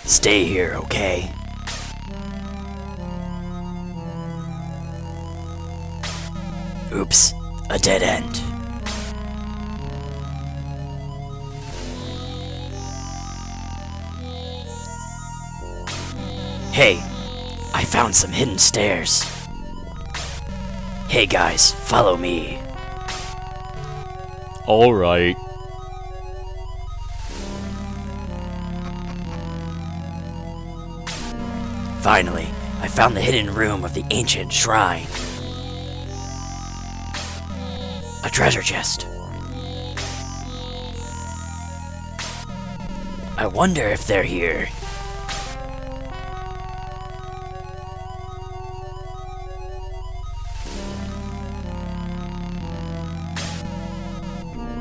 Stay here, okay? Oops, a dead end. Hey, I found some hidden stairs. Hey guys, follow me. Alright. Finally, I found the hidden room of the ancient shrine. A treasure chest. I wonder if they're here.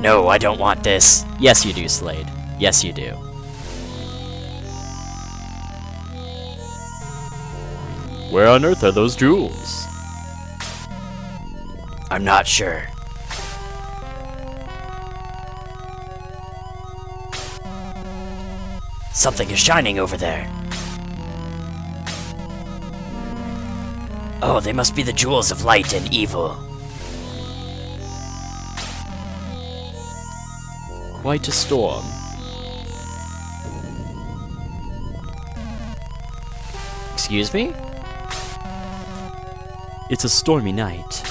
No, I don't want this. Yes, you do, Slade. Yes, you do. Where on earth are those jewels? I'm not sure. Something is shining over there. Oh, they must be the jewels of light and evil. Quite a storm. Excuse me? It's a stormy night.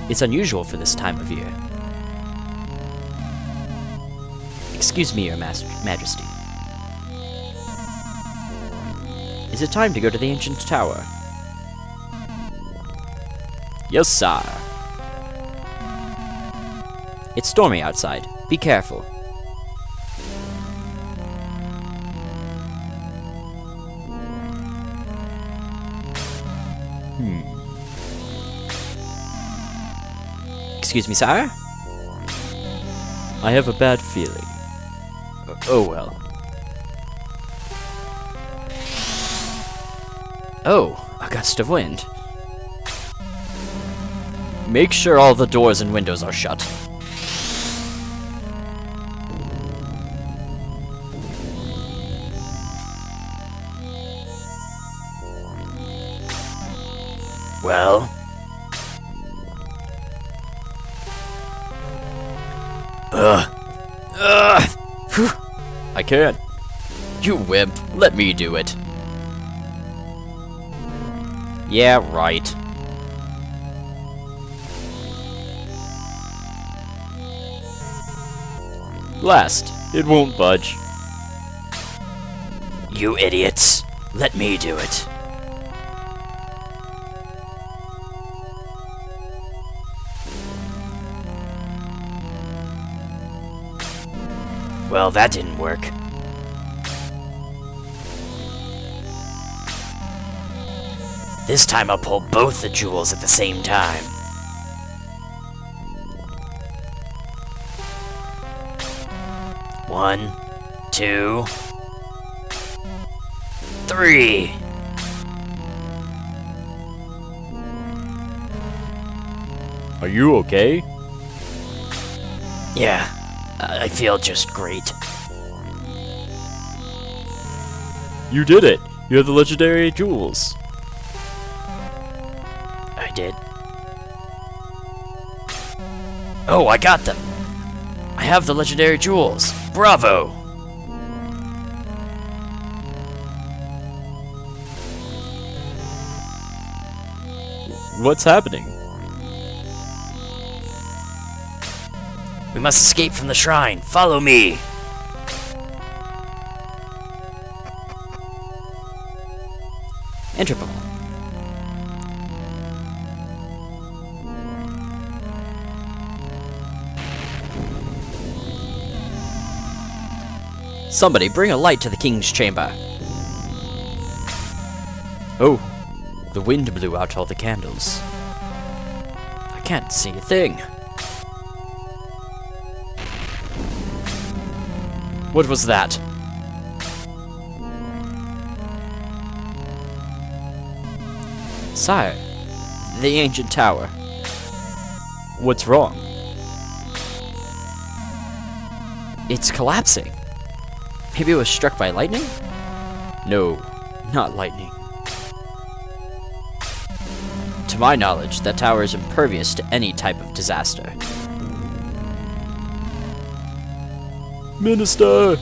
It's unusual for this time of year. Excuse me, Your Majesty. Is it time to go to the ancient tower? Yes, sire. It's stormy outside. Be careful. Excuse me, sire? I have a bad feeling. Oh, well. Oh, a gust of wind. Make sure all the doors and windows are shut. Well? Phew. I can't. You wimp, let me do it. Yeah, right. Blast! It won't budge. You idiots. Let me do it. Well, that didn't work. This time I'll pull both the jewels at the same time. One, two, three. Are you okay? Yeah, I feel just great. You did it! You have the legendary jewels. I did. Oh, I got them! I have the legendary jewels! Bravo! What's happening? We must escape from the shrine. Follow me! Interpol. Somebody bring a light to the king's chamber. Oh, the wind blew out all the candles. I can't see a thing. What was that? Sire, the ancient tower. What's wrong? It's collapsing. Maybe it was struck by lightning? No, not lightning. To my knowledge, that tower is impervious to any type of disaster. Minister!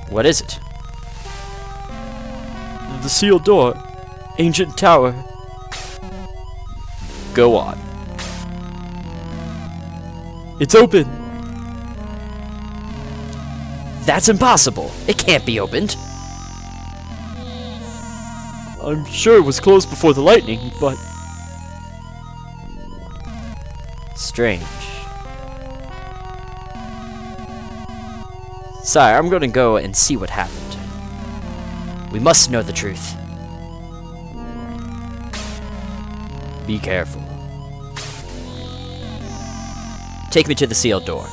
What is it? The sealed door. Ancient tower. Go on. It's open! That's impossible. It can't be opened. I'm sure it was closed before the lightning, but... Strange. Sire, I'm gonna go and see what happened. We must know the truth. Be careful. Take me to the sealed door.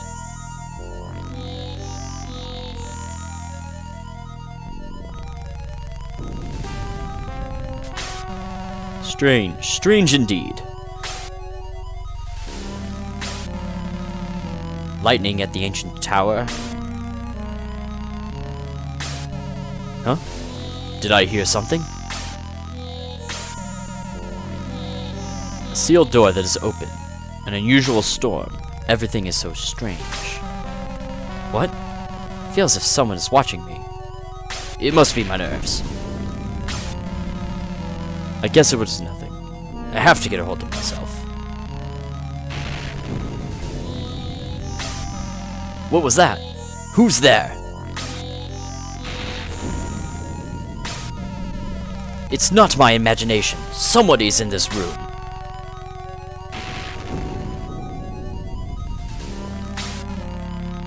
Strange. Strange indeed. Lightning at the ancient tower. Huh? Did I hear something? A sealed door that is open. An unusual storm. Everything is so strange. What? Feels as if someone is watching me. It must be my nerves. I guess it was nothing. I have to get a hold of myself. What was that? Who's there? It's not my imagination. Somebody's in this room.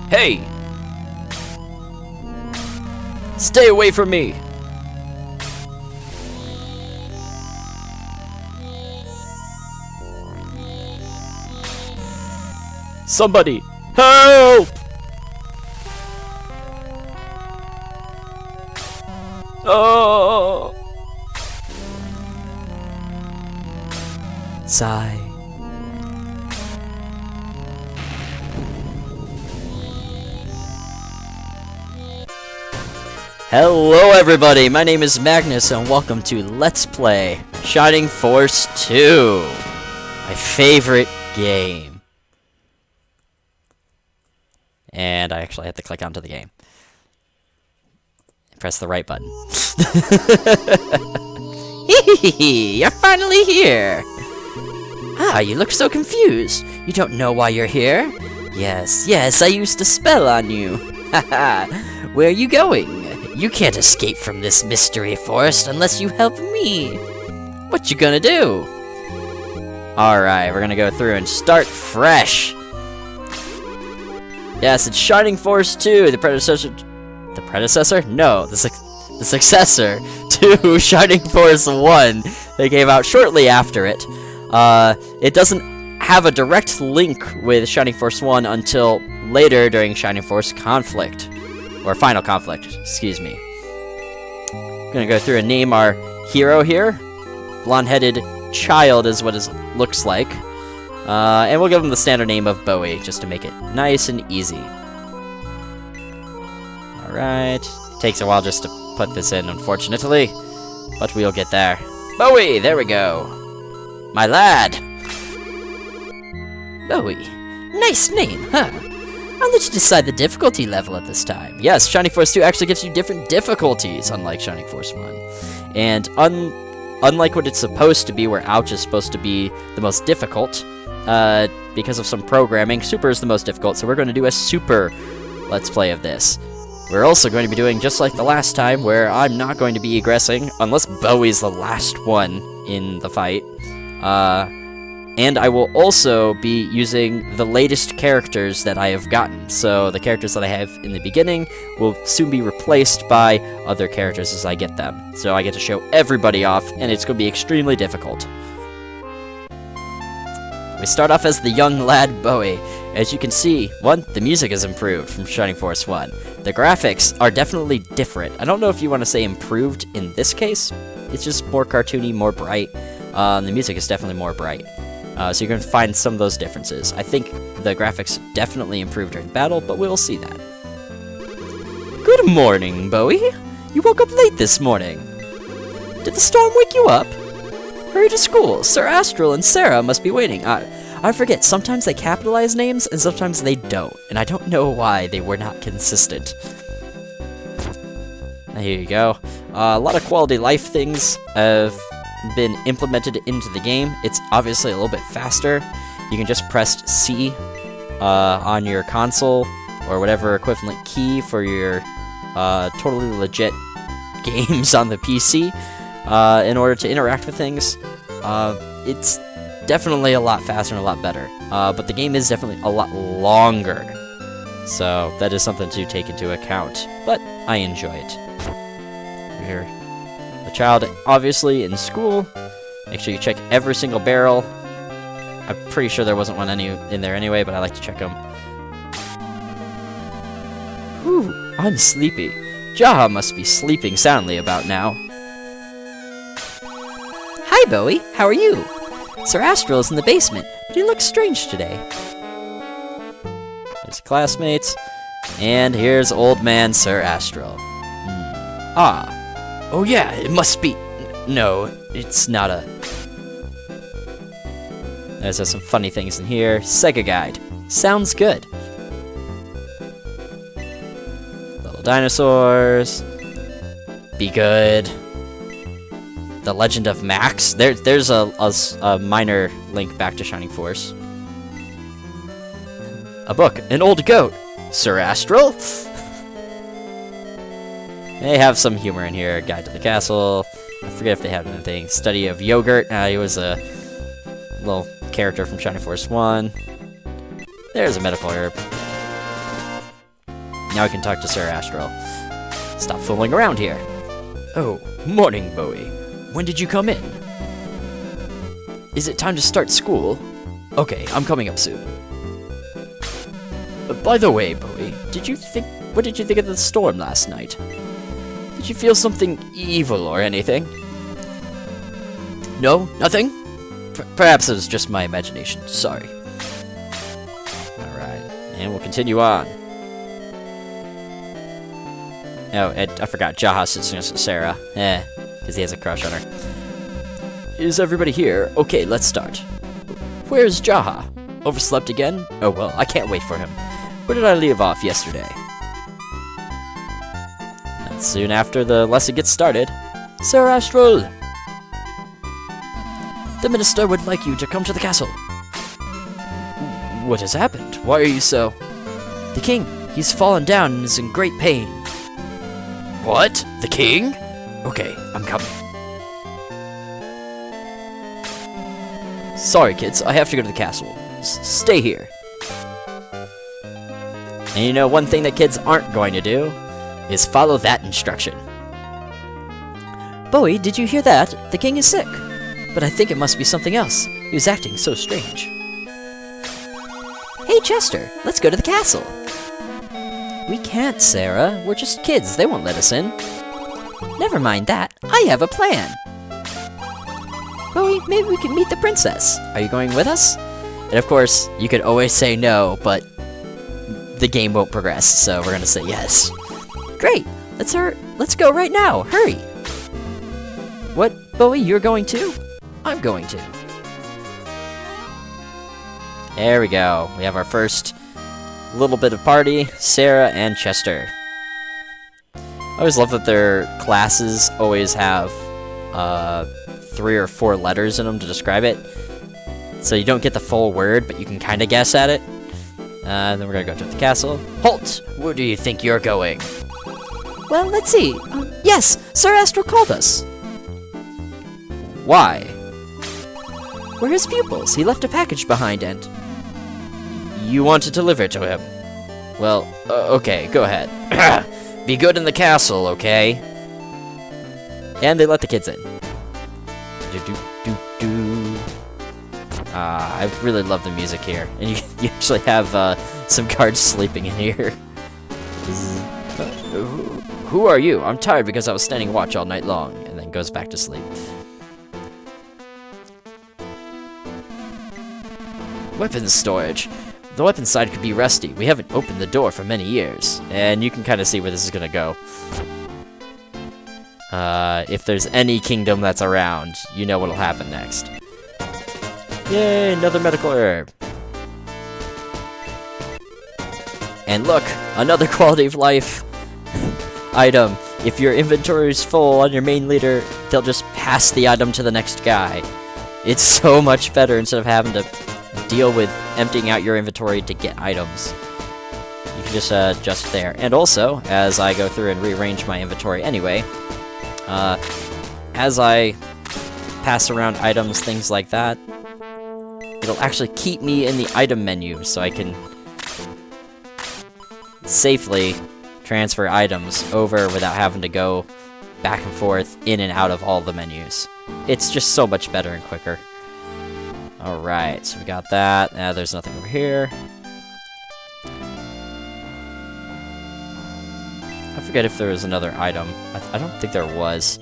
Hey! Stay away from me! Somebody! Help! Oh! Sigh. Hello everybody, my name is Magnus and welcome to Let's Play Shining Force 2. My favorite game. And I actually had to click onto the game. Press the right button. You're finally here! Ah, you look so confused. You don't know why you're here? Yes, I used a spell on you. Haha, where are you going? You can't escape from this mystery forest unless you help me. What you gonna do? Alright, we're gonna go through and start fresh. Yes, it's Shining Force 2, the predecessor... The predecessor? No, the successor to Shining Force 1. They came out shortly after it. It doesn't have a direct link with Shining Force 1 until later during Shining Force Conflict. Or Final Conflict, excuse me. I'm gonna go through and name our hero here. Blonde-headed child is what it looks like. And we'll give him the standard name of Bowie, just to make it nice and easy. Alright. Takes a while just to put this in, unfortunately. But we'll get there. Bowie! There we go. My lad! Bowie. Nice name, huh? I'll let you decide the difficulty level at this time. Yes, Shining Force 2 actually gives you different difficulties, unlike Shining Force 1. And unlike what it's supposed to be, where Ouch is supposed to be the most difficult, because of some programming, Super is the most difficult, so we're going to do a Super Let's Play of this. We're also going to be doing just like the last time, where I'm not going to be egressing, unless Bowie's the last one in the fight. And I will also be using the latest characters that I have gotten. So the characters that I have in the beginning will soon be replaced by other characters as I get them. So I get to show everybody off, and it's going to be extremely difficult. We start off as the young lad Bowie. As you can see, the music is improved from Shining Force 1. The graphics are definitely different. I don't know if you want to say improved in this case. It's just more cartoony, more bright. The music is definitely more bright. So you're going to find some of those differences. I think the graphics definitely improved during battle, but we'll see that. Good morning, Bowie. You woke up late this morning. Did the storm wake you up? Hurry to school. Sir Astral and Sarah must be waiting. I forget, sometimes they capitalize names, and sometimes they don't. And I don't know why they were not consistent. Here you go. A lot of quality life things have been implemented into the game. It's obviously a little bit faster. You can just press C on your console, or whatever equivalent key for your totally legit games on the PC in order to interact with things. It's definitely a lot faster and a lot better, but the game is definitely a lot longer, so that is something to take into account, but I enjoy it. Here, the child obviously in school. Make sure you check every single barrel. I'm pretty sure there wasn't one in there anyway, but I like to check them. Whew, I'm sleepy. Jaha must be sleeping soundly about now. Hi, Bowie. How are you? Sir Astral is in the basement, but he looks strange today. There's classmates, and here's old man Sir Astral. Ah. Oh yeah, it must be... No, it's not a... There's some funny things in here. Sega Guide. Sounds good. Little dinosaurs. Be good. The Legend of Max. There's a minor link back to Shining Force. A book. An old goat. Sir Astral? They have some humor in here. Guide to the Castle. I forget if they have anything. Study of Yogurt. He was a little character from Shining Force 1. There's a medical herb. Now I can talk to Sir Astral. Stop fooling around here. Oh, morning, Bowie. When did you come in? Is it time to start school? Okay, I'm coming up soon. By the way, Bowie, what did you think of the storm last night? Did you feel something evil or anything? No, nothing? Perhaps it was just my imagination. Sorry. Alright, and we'll continue on. Oh, I forgot. Jaha sits next to Sarah. Because he has a crush on her. Is everybody here? Okay, let's start. Where's Jaha? Overslept again? Oh well, I can't wait for him. Where did I leave off yesterday? Not soon after the lesson gets started. Sir Astral! The minister would like you to come to the castle. What has happened? Why are you so... The king, he's fallen down and is in great pain. What? The king? Okay, I'm coming. Sorry, kids, I have to go to the castle. Stay here. And you know, one thing that kids aren't going to do is follow that instruction. Bowie, did you hear that? The king is sick. But I think it must be something else. He was acting so strange. Hey, Chester, let's go to the castle. We can't, Sarah. We're just kids. They won't let us in. Never mind that. I have a plan. Bowie, maybe we can meet the princess. Are you going with us? And of course, you could always say no, but the game won't progress, so we're gonna say yes. Great. Let's go right now. Hurry. What, Bowie? You're going too? I'm going to. There we go. We have our first little bit of party. Sarah and Chester. I always love that their classes always have 3 or 4 letters in them to describe it. So you don't get the full word, but you can kind of guess at it. Then we're going to go to the castle. Halt! Where do you think you're going? Well, let's see. Yes, Sir Astral called us. Why? We're his pupils. He left a package behind and... You want to deliver it to him? Well, okay, go ahead. Be good in the castle, okay? And they let the kids in. I really love the music here. And you actually have some guards sleeping in here. Who are you? I'm tired because I was standing watch all night long. And then goes back to sleep. weapons storage. The weapons side could be rusty. We haven't opened the door for many years. And you can kind of see where this is going to go. If there's any kingdom that's around, you know what'll happen next. Yay, another medical herb. And look, another quality of life item. If your inventory is full on your main leader, they'll just pass the item to the next guy. It's so much better instead of having to deal with emptying out your inventory to get items. You can just adjust there. And also, as I go through and rearrange my inventory anyway, as I pass around items, things like that, it'll actually keep me in the item menu so I can safely transfer items over without having to go back and forth in and out of all the menus. It's just so much better and quicker. Alright, so we got that. There's nothing over here. I forget if there was another item. I don't think there was.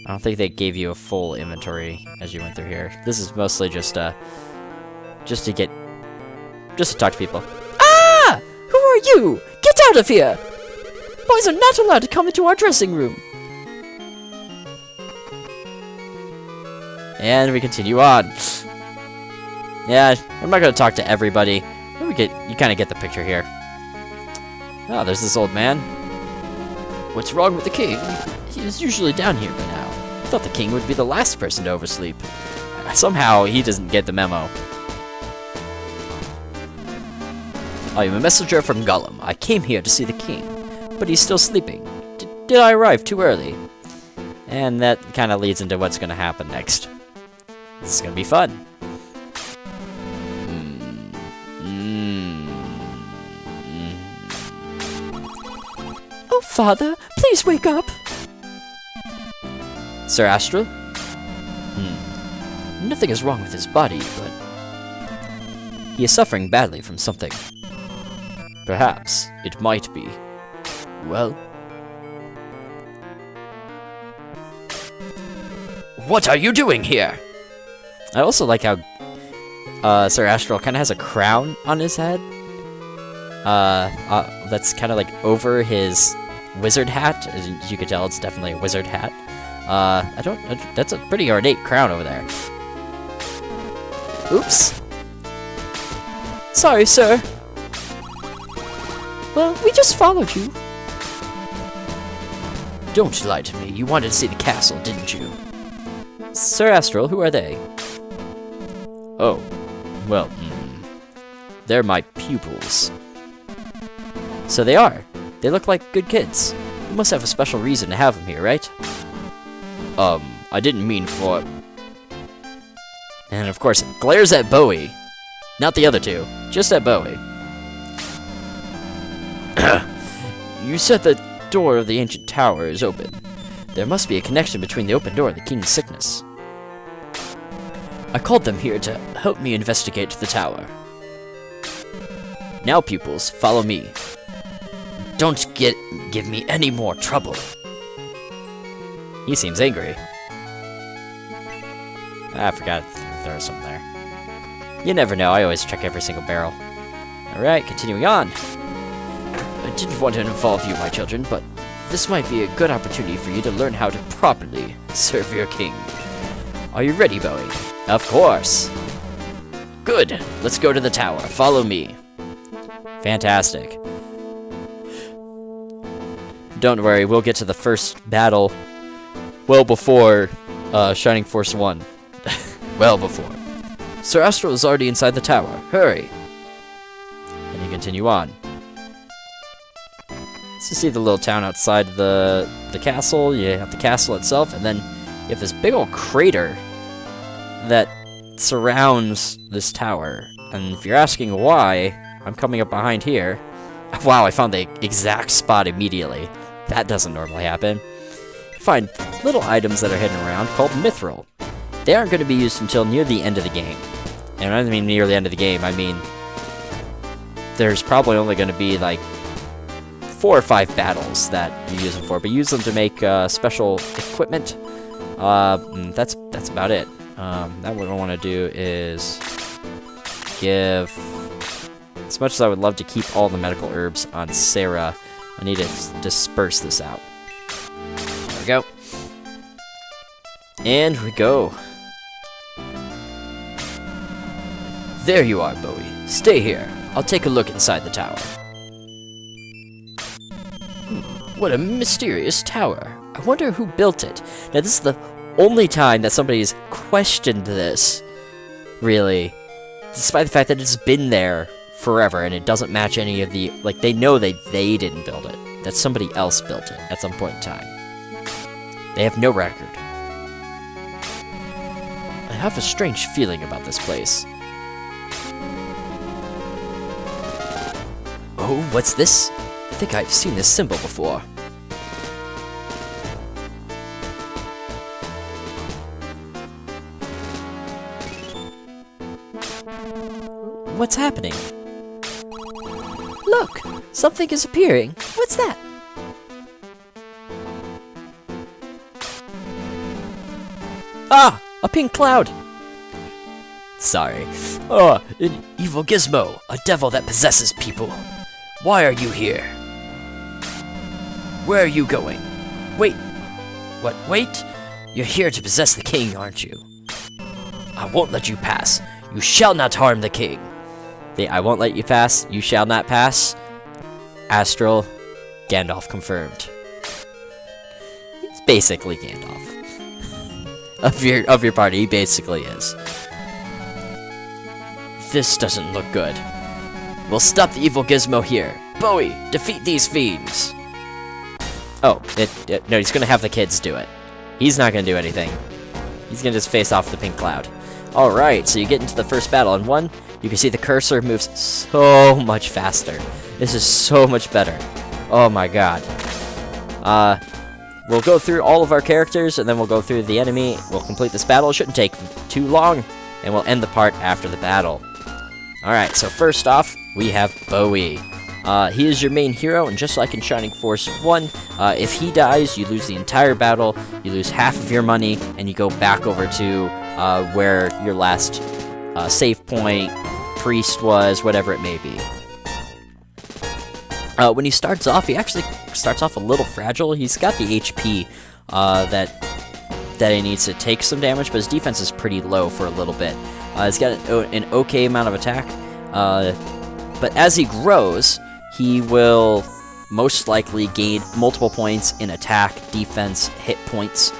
I don't think they gave you a full inventory as you went through here. This is mostly just to talk to people. Ah! Who are you? Get out of here! Boys are not allowed to come into our dressing room. And we continue on. Yeah, I'm not gonna talk to everybody. You kind of get the picture here. Oh, there's this old man. What's wrong with the king? He was usually down here by now. I thought the king would be the last person to oversleep. Somehow, he doesn't get the memo. I am a messenger from Gollum. I came here to see the king, but he's still sleeping. Did I arrive too early? And that kind of leads into what's going to happen next. This is going to be fun. Oh, Father, please wake up. Sir Astral? Nothing is wrong with his body, but he is suffering badly from something. Perhaps it might be. Well, what are you doing here? I also like how Sir Astral kind of has a crown on his head. That's kind of like over his wizard hat. As you can tell, it's definitely a wizard hat. That's a pretty ornate crown over there. Oops. Sorry, sir. Well, we just followed you. Don't lie to me. You wanted to see the castle, didn't you? Sir Astral, who are they? Oh, well, they're my pupils. So they are. They look like good kids. You must have a special reason to have them here, right? I didn't mean for... And of course, it glares at Bowie. Not the other two, just at Bowie. You said the door of the ancient tower is open. There must be a connection between the open door and the king's sickness. I called them here to help me investigate the tower. Now, pupils, follow me. Don't give me any more trouble. He seems angry. I forgot if there was something there. You never know, I always check every single barrel. Alright, continuing on. I didn't want to involve you, my children, but this might be a good opportunity for you to learn how to properly serve your king. Are you ready, Bowie? Of course. Good. Let's go to the tower. Follow me. Fantastic. Don't worry, we'll get to the first battle well before Shining Force 1. Well before. Sir Astral is already inside the tower. Hurry. And you continue on. So you see the little town outside the castle. You have the castle itself, and then you have this big old crater that surrounds this tower. And if you're asking why, I'm coming up behind here. Wow, I found the exact spot immediately. That doesn't normally happen. You find little items that are hidden around called mithril. They aren't going to be used until near the end of the game. And when I mean near the end of the game, I mean there's probably only going to be like 4 or 5 battles that you use them for, but use them to make special equipment. That's about it. Now what I want to do is give... As much as I would love to keep all the medical herbs on Sarah, I need to disperse this out. There we go. And we go. There you are, Bowie. Stay here. I'll take a look inside the tower. What a mysterious tower. I wonder who built it. Now, this is the only time that somebody's questioned this, really. Despite the fact that it's been there forever and it doesn't match any of the... Like, they know they didn't build it. That somebody else built it at some point in time. They have no record. I have a strange feeling about this place. Oh, what's this? I think I've seen this symbol before. What's happening? Look! Something is appearing. What's that? Ah! A pink cloud! Sorry. Oh, an evil gizmo. A devil that possesses people. Why are you here? Where are you going? Wait. What? Wait? You're here to possess the king, aren't you? I won't let you pass. You shall not harm the king. I won't let you pass. You shall not pass. Astral. Gandalf confirmed. He's basically Gandalf. of your party, he basically is. This doesn't look good. We'll stop the evil gizmo here. Bowie, defeat these fiends. Oh, no, he's gonna have the kids do it. He's not gonna do anything. He's gonna just face off the pink cloud. Alright, so you get into the first battle, and you can see the cursor moves so much faster. This is so much better. Oh my god. We'll go through all of our characters, and then we'll go through the enemy. We'll complete this battle. It shouldn't take too long, and we'll end the part after the battle. Alright, so first off, we have Bowie. He is your main hero, and just like in Shining Force 1, if he dies, you lose the entire battle, you lose half of your money, and you go back over to where your last save point, priest was, whatever it may be. When he starts off, he actually starts off a little fragile. He's got the HP that he needs to take some damage, but his defense is pretty low for a little bit. He's got an okay amount of attack, but as he grows, he will most likely gain multiple points in attack, defense, hit points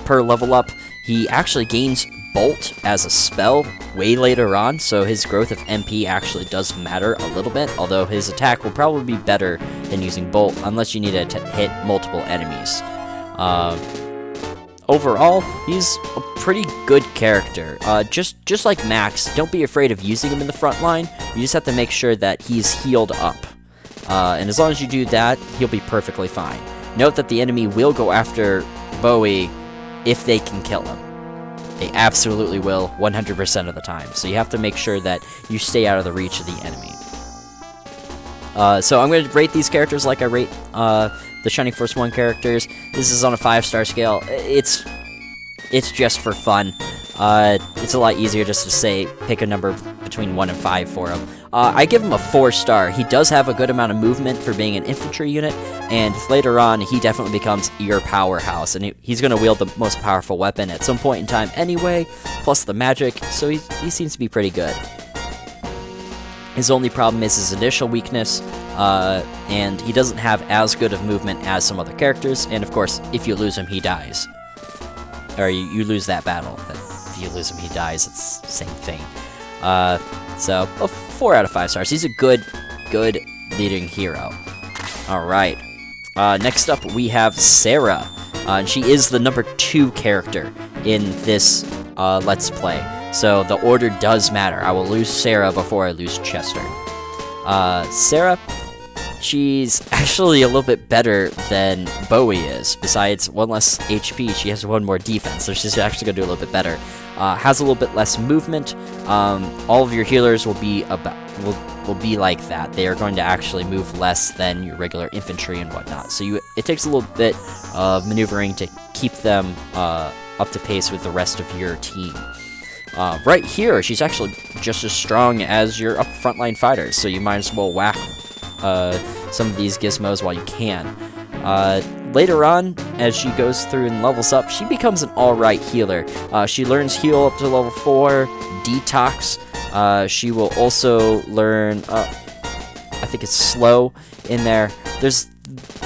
per level up. He actually gains Bolt as a spell way later on, so his growth of MP actually does matter a little bit, although his attack will probably be better than using Bolt, unless you need to hit multiple enemies. Overall, he's a pretty good character. Just like Max, don't be afraid of using him in the front line. You just have to make sure that he's healed up. And as long as you do that, he'll be perfectly fine. Note that the enemy will go after Bowie if they can kill him. They absolutely will, 100% of the time. So you have to make sure that you stay out of the reach of the enemy. So I'm going to rate these characters like I rate the Shining Force 1 characters. This is on a 5-star scale. It's just for fun. It's a lot easier just to say, pick a number between 1 and 5 for him. I give him a 4-star. He does have a good amount of movement for being an infantry unit, and later on, he definitely becomes your powerhouse, and he's going to wield the most powerful weapon at some point in time anyway, plus the magic, so he seems to be pretty good. His only problem is his initial weakness, and he doesn't have as good of movement as some other characters, and of course, if you lose him, he dies. Or you lose that battle. If you lose him, he dies. It's the same thing. So, a 4 out of 5 stars. He's a good leading hero. Alright. Next up, we have Sarah. And she is the number 2 character in this Let's Play. So, the order does matter. I will lose Sarah before I lose Chester. Sarah, she's actually a little bit better than Bowie is. Besides 1 less HP, she has 1 more defense, so she's actually going to do a little bit better. Has a little bit less movement. All of your healers will be like that. They are going to actually move less than your regular infantry and whatnot. So it takes a little bit of maneuvering to keep them up to pace with the rest of your team. Right here, she's actually just as strong as your up frontline fighters, so you might as well whack some of these gizmos while you can. Later on, as she goes through and levels up, she becomes an alright healer. She learns heal up to level 4, detox. She will also learn, I think it's slow in there.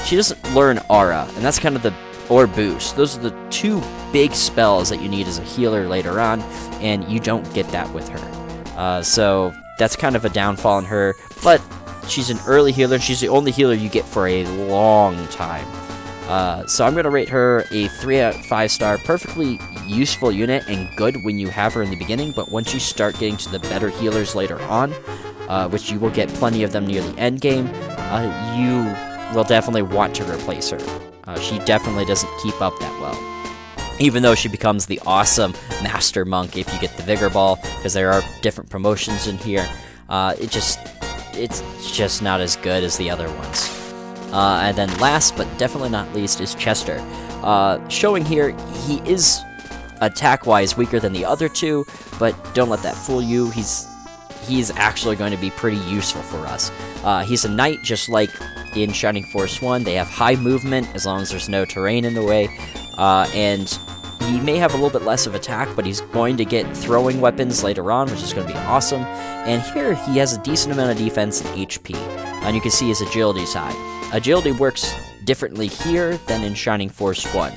She doesn't learn aura, and that's kind of or boost. Those are the two big spells that you need as a healer later on, and you don't get that with her. So that's kind of a downfall in her, but she's an early healer, and she's the only healer you get for a long time. So I'm going to rate her a 3 out of 5 star, perfectly useful unit and good when you have her in the beginning, but once you start getting to the better healers later on, which you will get plenty of them near the end game, you will definitely want to replace her. She definitely doesn't keep up that well. Even though she becomes the awesome Master Monk if you get the Vigor Ball, because there are different promotions in here, it's just not as good as the other ones. And then last, but definitely not least, is Chester. Showing here, he is attack-wise weaker than the other two, but don't let that fool you. He's actually going to be pretty useful for us. He's a knight, just like in Shining Force 1. They have high movement, as long as there's no terrain in the way, and he may have a little bit less of attack, but he's going to get throwing weapons later on, which is going to be awesome. And here, he has a decent amount of defense and HP, and you can see his agility's high. Agility works differently here than in Shining Force 1.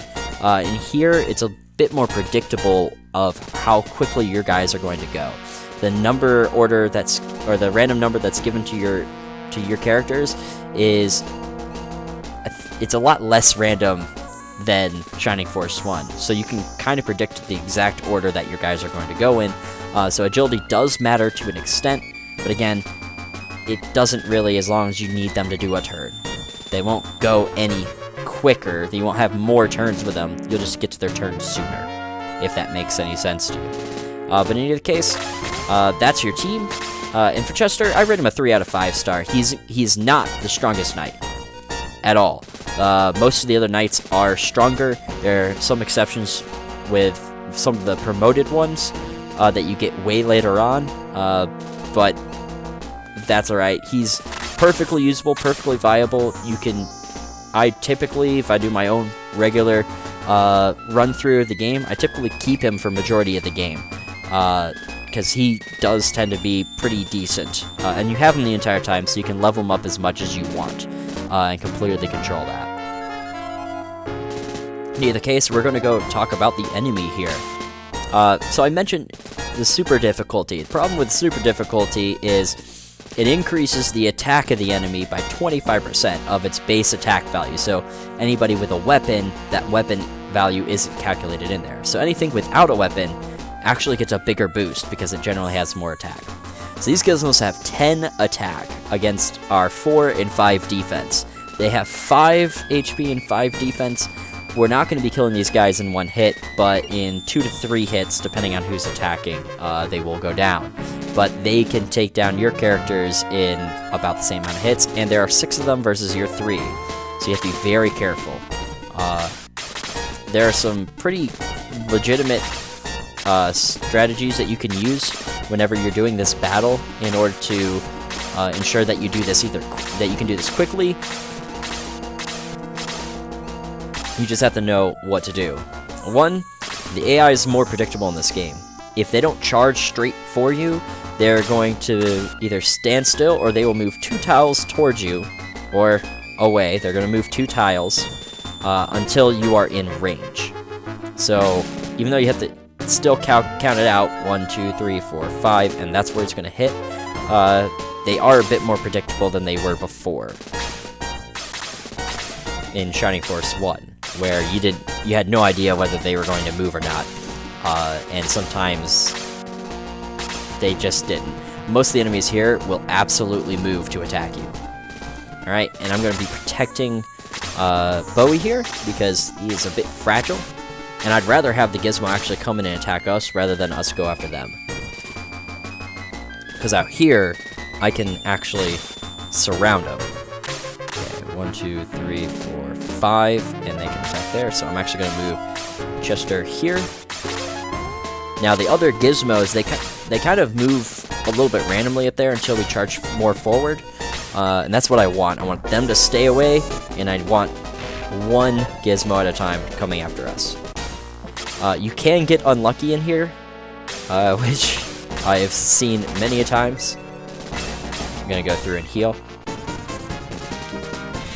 In here, it's a bit more predictable of how quickly your guys are going to go. The number order the random number that's given to your characters it's a lot less random than Shining Force 1, so you can kind of predict the exact order that your guys are going to go in. So agility does matter to an extent, but again, it doesn't really, as long as you need them to do a turn. They won't go any quicker, you won't have more turns with them, you'll just get to their turn sooner, if that makes any sense to you. But in either case, that's your team. And for Chester, I rate him a 3 out of 5 star. He's not the strongest knight at all. Most of the other knights are stronger. There are some exceptions with some of the promoted ones that you get way later on, but that's alright. He's perfectly usable, perfectly viable. I typically, if I do my own regular run through of the game, I typically keep him for majority of the game, because he does tend to be pretty decent, and you have him the entire time, so you can level him up as much as you want, and completely control that. In either case, we're going to go talk about the enemy here. So I mentioned the super difficulty. The problem with super difficulty is it increases the attack of the enemy by 25% of its base attack value. So anybody with a weapon, that weapon value isn't calculated in there. So anything without a weapon actually gets a bigger boost because it generally has more attack. So these gizmos have 10 attack against our 4 and 5 defense. They have 5 HP and 5 defense. We're not going to be killing these guys in one hit, but in 2 to 3 hits, depending on who's attacking, they will go down. But they can take down your characters in about the same amount of hits, and there are 6 of them versus your 3. So you have to be very careful. There are some pretty legitimate strategies that you can use whenever you're doing this battle in order to ensure that you do this that you can do this quickly. You just have to know what to do. 1, the AI is more predictable in this game. If they don't charge straight for you, they're going to either stand still or they will move 2 tiles towards you or away. They're going to move 2 tiles until you are in range. So even though you have to still count it out, 1, 2, 3, 4, 5, and that's where it's going to hit, they are a bit more predictable than they were before in Shining Force 1. Where you had no idea whether they were going to move or not, and sometimes they just didn't. Most of the enemies here will absolutely move to attack you. Alright, and I'm going to be protecting Bowie here, because he is a bit fragile, and I'd rather have the gizmo actually come in and attack us, rather than us go after them. Because out here, I can actually surround them. Okay, 1, 2, 3, 4, 5, and they can attack there, so I'm actually going to move Chester here. Now the other gizmos, they kind of move a little bit randomly up there until we charge more forward, and that's what I want. I want them to stay away, and I want one gizmo at a time coming after us. You can get unlucky in here, which I have seen many a times. I'm gonna go through and heal.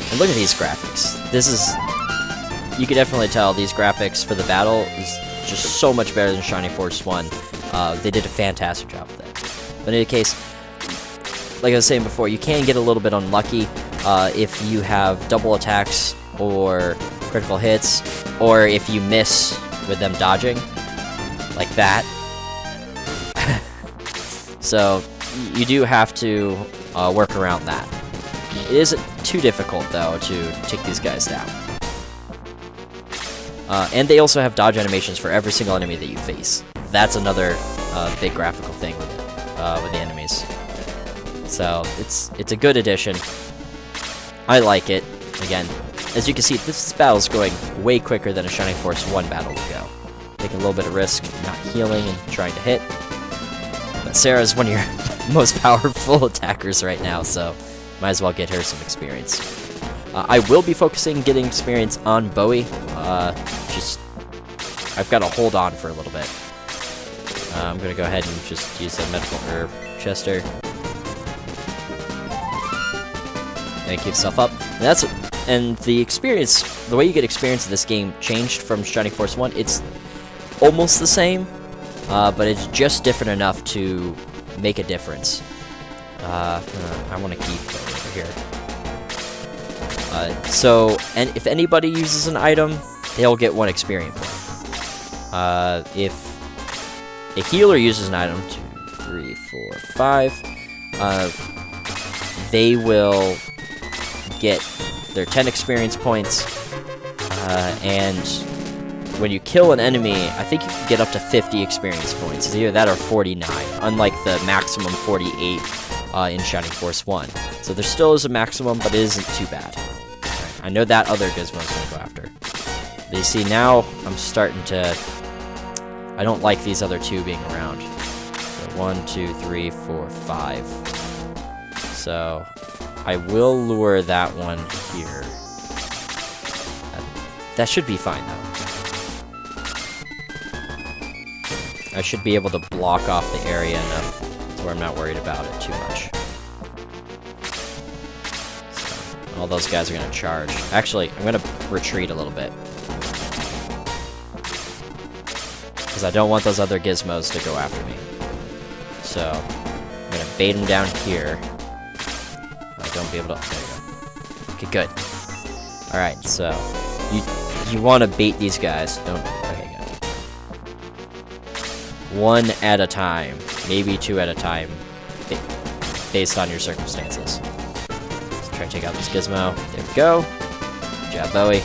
And look at these graphics. This is... You can definitely tell these graphics for the battle is just so much better than Shining Force 1. They did a fantastic job with it. But in any case, like I was saying before, you can get a little bit unlucky if you have double attacks or critical hits, or if you miss with them dodging, like that. So, you do have to work around that. It isn't too difficult, though, to take these guys down. And they also have dodge animations for every single enemy that you face. That's another big graphical thing with the enemies. So, it's a good addition. I like it. Again, as you can see, this battle is going way quicker than a Shining Force 1 battle would go. Taking a little bit of risk, not healing and trying to hit. But Sarah's one of your most powerful attackers right now, so might as well get her some experience. I will be focusing getting experience on Bowie. I've got to hold on for a little bit. I'm going to go ahead and just use a medical herb Chester. And keep yourself up. And the experience, the way you get experience in this game changed from Shining Force 1. It's almost the same, but it's just different enough to make a difference. I want to keep over here. And if anybody uses an item, they'll get 1 experience point. If a healer uses an item, 2, 3, 4, 5, they will get their 10 experience points, and when you kill an enemy, I think you can get up to 50 experience points. It's either that or 49, unlike the maximum 48 in Shining Force 1. So there still is a maximum, but it isn't too bad. Right, I know that other gizmo is going to go after. But you see, now I'm starting to... I don't like these other 2 being around. So 1, 2, 3, 4, 5. So I will lure that one here. That should be fine, though. I should be able to block off the area enough to where I'm not worried about it too much. So, all those guys are going to charge. Actually, I'm going to retreat a little bit. Because I don't want those other gizmos to go after me. So, I'm going to bait them down here. I don't be able to... There you go. Okay, good. Alright, so... You want to bait these guys. Don't... Okay, good. 1 at a time. Maybe 2 at a time. Based on your circumstances. Let's try to take out this gizmo. There we go. Good job, Bowie.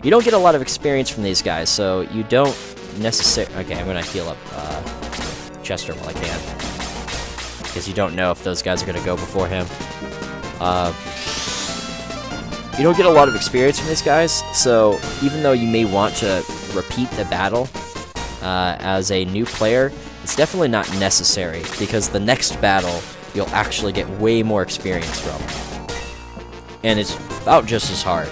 You don't get a lot of experience from these guys, so you don't necessarily... Okay, I'm going to heal up Chester while I can. Because you don't know if those guys are going to go before him. You don't get a lot of experience from these guys, so even though you may want to repeat the battle as a new player, it's definitely not necessary, because the next battle you'll actually get way more experience from. And it's about just as hard.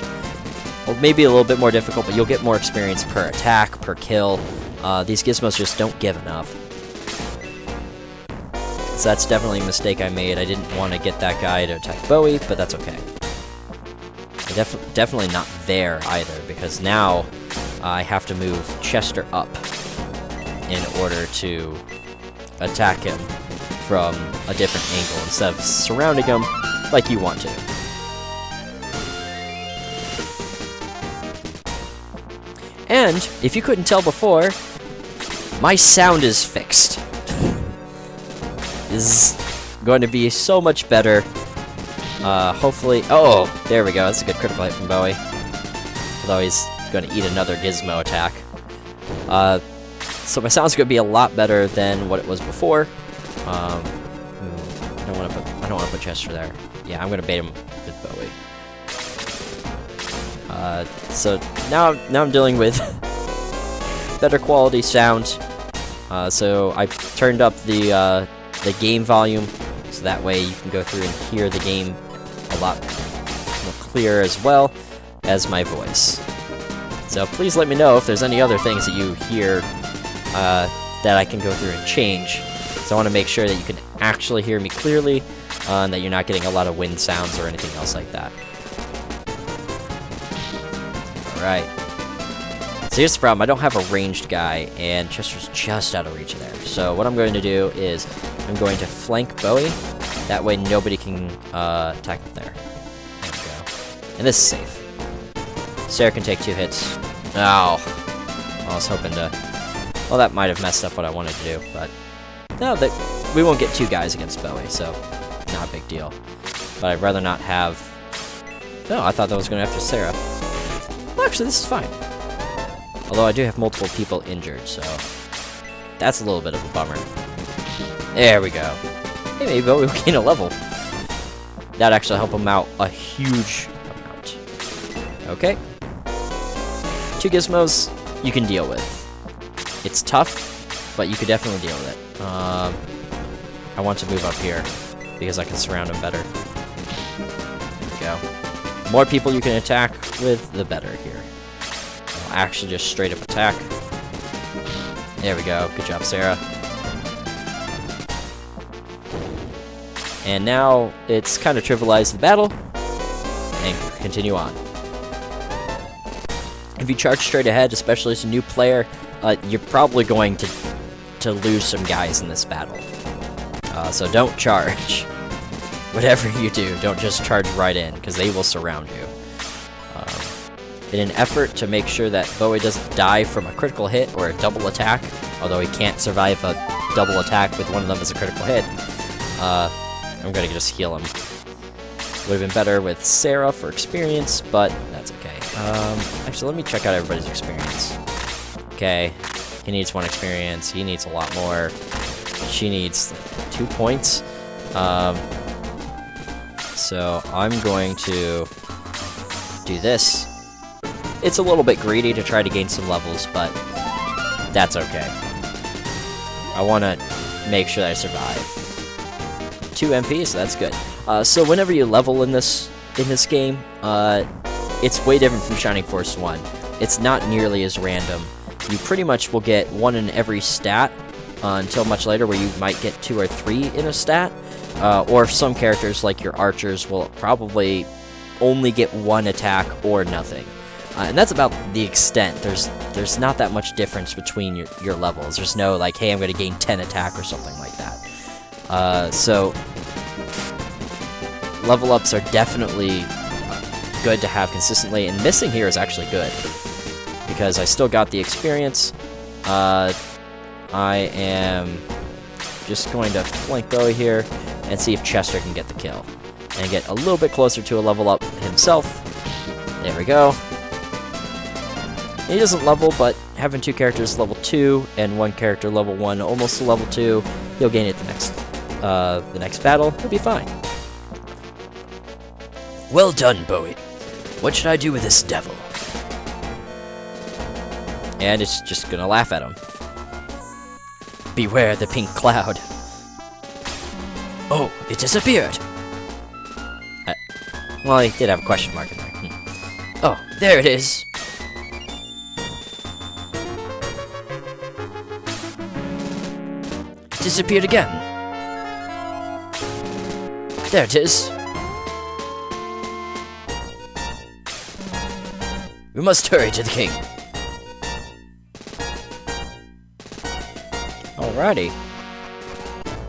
Or maybe a little bit more difficult, but you'll get more experience per attack, per kill. These gizmos just don't give enough. So that's definitely a mistake I made. I didn't want to get that guy to attack Bowie, but that's okay. Definitely not there either, because now I have to move Chester up in order to attack him from a different angle instead of surrounding him like you want to. And, if you couldn't tell before, my sound is fixed. This is going to be so much better. Hopefully... Oh, there we go. That's a good critical hit from Bowie. Although he's going to eat another gizmo attack. So my sound's going to be a lot better than what it was before. I don't want to put Chester there. Yeah, I'm going to bait him with Bowie. So now I'm dealing with better quality sound. So I turned up the game volume, so that way you can go through and hear the game a lot more clear as well as my voice. So please let me know if there's any other things that you hear that I can go through and change. So I want to make sure that you can actually hear me clearly, and that you're not getting a lot of wind sounds or anything else like that. Alright. So here's the problem, I don't have a ranged guy, and Chester's just out of reach there. So what I'm going to do is, I'm going to flank Bowie, that way nobody can attack him there. There we go. And this is safe. Sarah can take 2 hits. Ow. I was hoping to... Well, that might have messed up what I wanted to do, but... No, we won't get 2 guys against Bowie, so... Not a big deal. But I'd rather not have... No, I thought that was going after Sarah. Well, actually, this is fine. Although I do have multiple people injured, so... That's a little bit of a bummer. There we go. Hey, maybe Bowie will gain a level. That'd actually help him out a huge amount. Okay. 2 gizmos you can deal with. It's tough, but you could definitely deal with it. I want to move up here, because I can surround him better. There we go. More people you can attack with, the better here. I'll actually just straight up attack. There we go. Good job, Sarah. And now it's kind of trivialized the battle, and continue on. If you charge straight ahead, especially as a new player, you're probably going to lose some guys in this battle. So don't charge. Whatever you do, don't just charge right in, because they will surround you. In an effort to make sure that Bowie doesn't die from a critical hit or a double attack, although he can't survive a double attack with one of them as a critical hit, I'm gonna just heal him. Would have been better with Sarah for experience, but that's okay. Actually, let me check out everybody's experience. Okay, he needs 1 experience, he needs a lot more. She needs 2 points. So I'm going to do this. It's a little bit greedy to try to gain some levels, but that's okay. I want to make sure that I survive. 2 MP, so that's good. So whenever you level in this game, it's way different from Shining Force 1. It's not nearly as random. You pretty much will get 1 in every stat until much later, where you might get 2 or 3 in a stat. Or some characters, like your archers, will probably only get 1 attack or nothing. And that's about the extent. There's not that much difference between your levels. There's no, like, hey, I'm going to gain 10 attack or something like that. So, level ups are definitely good to have consistently, and missing here is actually good, because I still got the experience. I am just going to flank Bowie here, and see if Chester can get the kill, and get a little bit closer to a level up himself. There we go. He doesn't level, but having 2 characters level 2 and 1 character level 1, almost to level 2, he'll gain it the next battle. He'll be fine. Well done, Bowie. What should I do with this devil? And it's just gonna laugh at him. Beware the pink cloud. Oh, it disappeared. Well, he did have a question mark in there. Oh, there it is. Disappeared again. There it is. We must hurry to the king. Alrighty.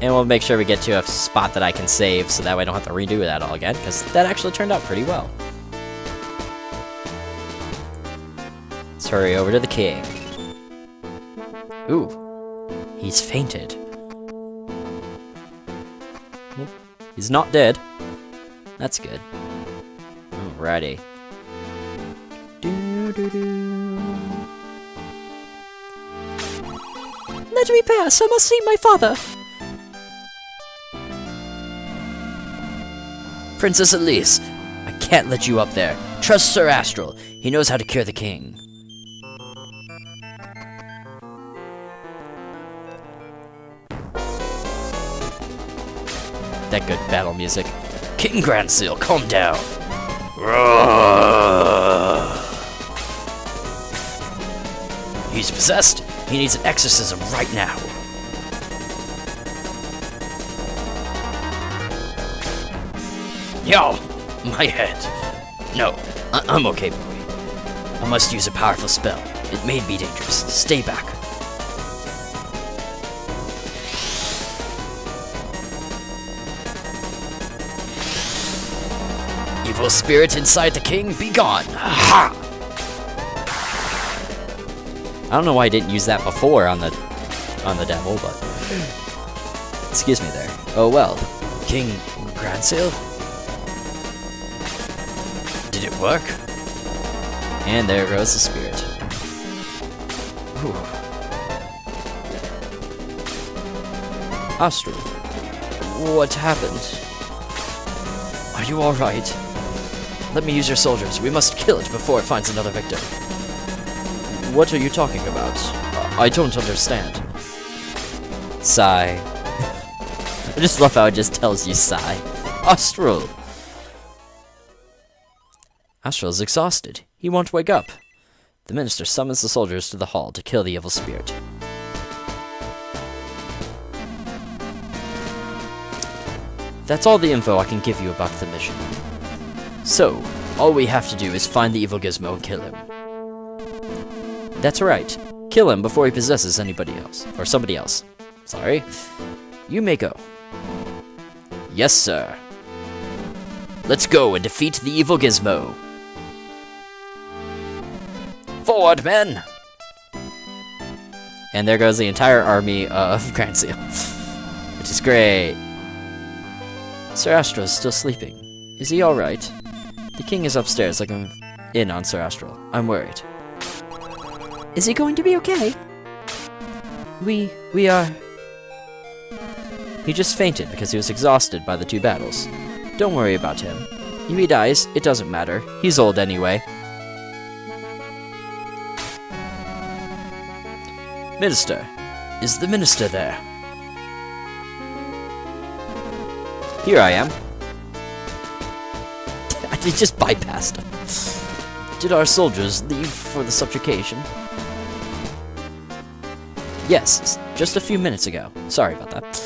And we'll make sure we get to a spot that I can save, so that way I don't have to redo that all again, because that actually turned out pretty well. Let's hurry over to the king. Ooh. He's fainted. He's not dead. That's good. Alrighty. Let me pass, I must see my father. Princess Elise, I can't let you up there. Trust Sir Astral. He knows how to cure the king. that good battle music. King Grandseal, calm down. He's possessed. He needs an exorcism right now. Yo, my head. No, I'm okay, Bowie. I must use a powerful spell. It may be dangerous. Stay back. Evil spirit inside the king, be gone! Ha! I don't know why I didn't use that before on the devil, but excuse me there. Oh well, King Grandseal. Did it work? And there goes the spirit. Whew. Astral, what happened? Are you all right? Let me use your soldiers. We must kill it before it finds another victim. What are you talking about? I don't understand. Sigh. I just love how it just tells you sigh. Astral. Astral is exhausted. He won't wake up. The minister summons the soldiers to the hall to kill the evil spirit. That's all the info I can give you about the mission. So, all we have to do is find the evil gizmo and kill him. That's right. Kill him before he possesses anybody else. Or somebody else. Sorry. You may go. Yes, sir. Let's go and defeat the evil gizmo. Forward, men! And there goes the entire army of Grandseal. Which is great. Sir Astral is still sleeping. Is he alright? The king is upstairs looking in on Sir Astral. I'm worried. Is he going to be okay? We are... He just fainted because he was exhausted by the 2 battles. Don't worry about him. If he dies, it doesn't matter. He's old anyway. Minister. Is the minister there? Here I am. I just bypassed him. Did our soldiers leave for the subjugation? Yes, just a few minutes ago. Sorry about that.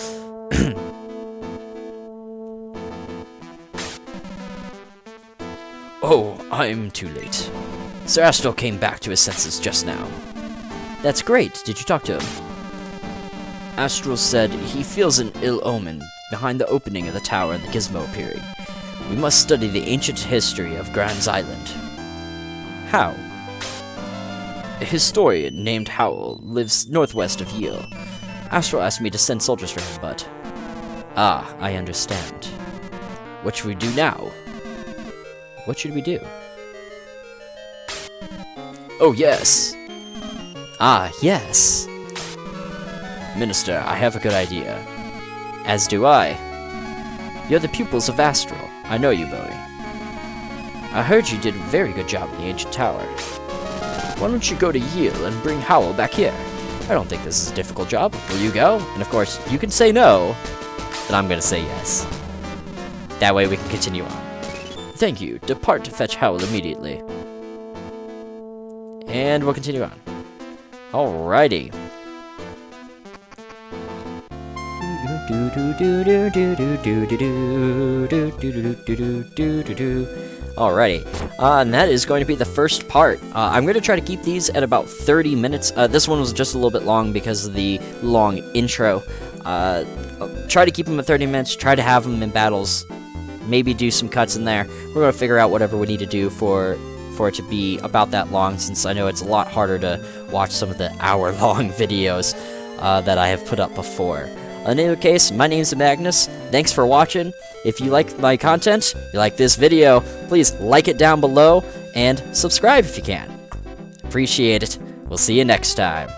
Oh, I'm too late. Sir Astral came back to his senses just now. That's great. Did you talk to him? Astral said he feels an ill omen behind the opening of the tower and the gizmo appearing. We must study the ancient history of Grand's Island. How? A historian named Howell lives northwest of Yale. Astral asked me to send soldiers for him, but... Ah, I understand. What should we do now? What should we do? Oh, yes! Ah, yes! Minister, I have a good idea. As do I. You're the pupils of Astral. I know you, Bowie. I heard you did a very good job in the ancient tower. Why don't you go to Yale and bring Howell back here? I don't think this is a difficult job. Will you go? And of course, you can say no, but I'm gonna say yes. That way we can continue on. Thank you. Depart to fetch Howell immediately. And we'll continue on. Alrighty. Alrighty, and that is going to be the first part. I'm going to try to keep these at about 30 minutes. This one was just a little bit long because of the long intro. Try to keep them at 30 minutes, try to have them in battles, maybe do some cuts in there. We're going to figure out whatever we need to do for it to be about that long, since I know it's a lot harder to watch some of the hour-long videos that I have put up before. In any case, my name's Magnus. Thanks for watching. If you like my content, you like this video, please like it down below and subscribe if you can. Appreciate it. We'll see you next time.